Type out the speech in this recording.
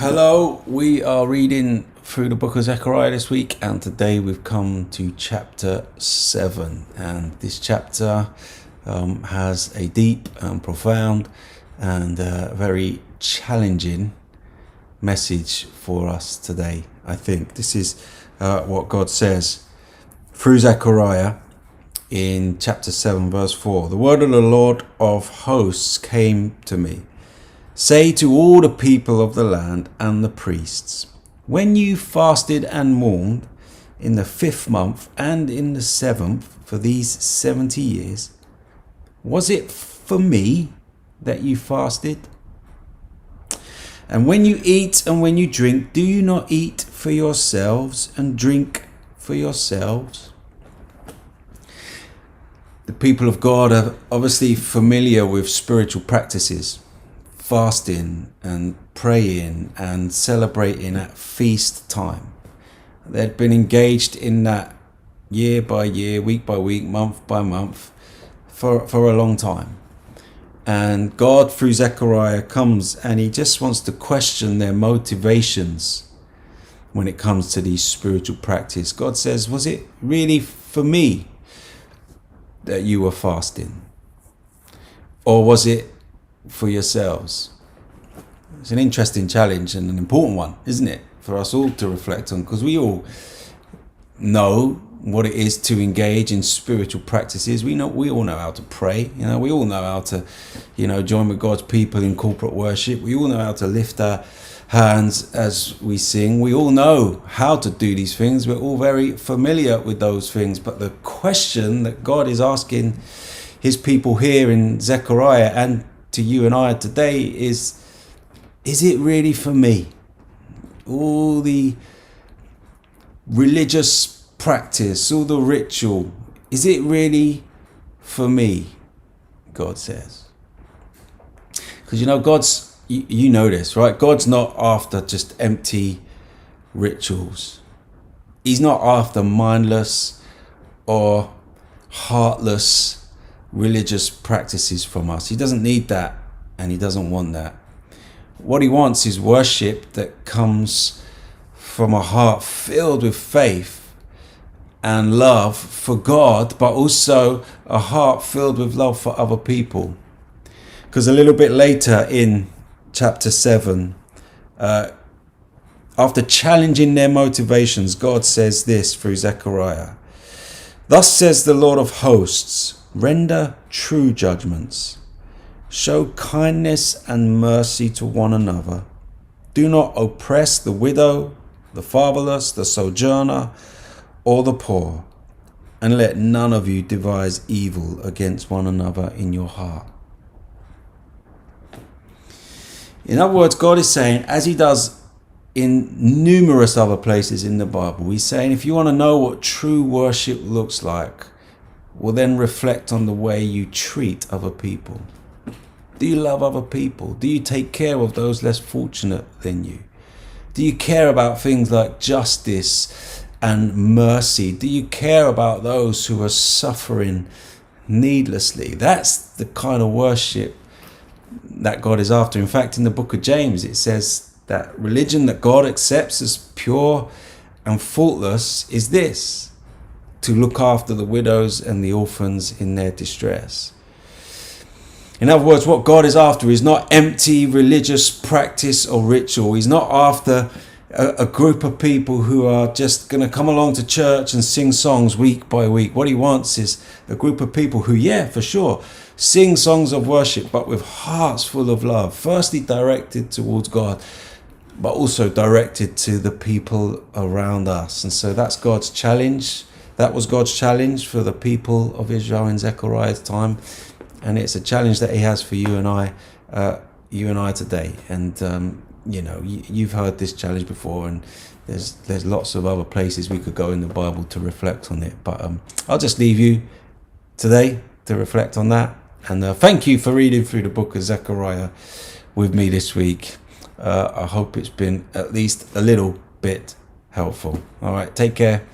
Hello, we are reading through the book of Zechariah this week, and today we've come to chapter 7. And this chapter has a deep and profound and very challenging message for us today. I think this is what God says through Zechariah in chapter 7 verse 4. The word of the Lord of hosts came to me. Say to all the people of the land and the priests, when you fasted and mourned in the 5th month and in the 7th for these 70 years, was it for me that you fasted? And when you eat and when you drink, do you not eat for yourselves and drink for yourselves? The people of God are obviously familiar with spiritual practices. Fasting and praying and celebrating at feast time. They'd been engaged in that year by year, week by week, month by month for a long time. And God through Zechariah comes and he just wants to question their motivations when it comes to these spiritual practice. God says, was it really for me that you were fasting? Or was it for yourselves? It's an interesting challenge and an important one, isn't it, for us all to reflect on, because we all know what it is to engage in spiritual practices. We all know how to pray, we all know how to join with God's people in corporate worship. We all know how to lift our hands as we sing. We all know how to do these things. We're all very familiar with those things. But the question that God is asking his people here in Zechariah and to you and I today is it really for me? All the religious practice, all the ritual, is it really for me? God says. Because God's, you know this, right? God's not after just empty rituals. He's not after mindless or heartless religious practices from us. He doesn't need that, and he doesn't want that. What he wants is worship that comes from a heart filled with faith and love for God, but also a heart filled with love for other people. Because a little bit later in chapter 7, after challenging their motivations, God says this through Zechariah. Thus says the Lord of hosts, render true judgments. Show kindness and mercy to one another. Do not oppress the widow, the fatherless, the sojourner, or the poor. And let none of you devise evil against one another in your heart. In other words, God is saying, as he does in numerous other places in the Bible, he's saying, if you want to know what true worship looks like, well, then reflect on the way you treat other people. Do you love other people? Do you take care of those less fortunate than you? Do you care about things like justice and mercy? Do you care about those who are suffering needlessly? That's the kind of worship that God is after. In fact, in the book of James, it says that religion that God accepts as pure and faultless is this: to look after the widows and the orphans in their distress. In other words, what God is after is not empty religious practice or ritual. He's not after a group of people who are just going to come along to church and sing songs week by week. What he wants is a group of people who, for sure, sing songs of worship, but with hearts full of love, firstly directed towards God, but also directed to the people around us. And so that's God's challenge. That was God's challenge for the people of Israel in Zechariah's time. And it's a challenge that he has for you and I today. And, you've heard this challenge before, and there's lots of other places we could go in the Bible to reflect on it. But I'll just leave you today to reflect on that. And thank you for reading through the book of Zechariah with me this week. I hope it's been at least a little bit helpful. All right, take care.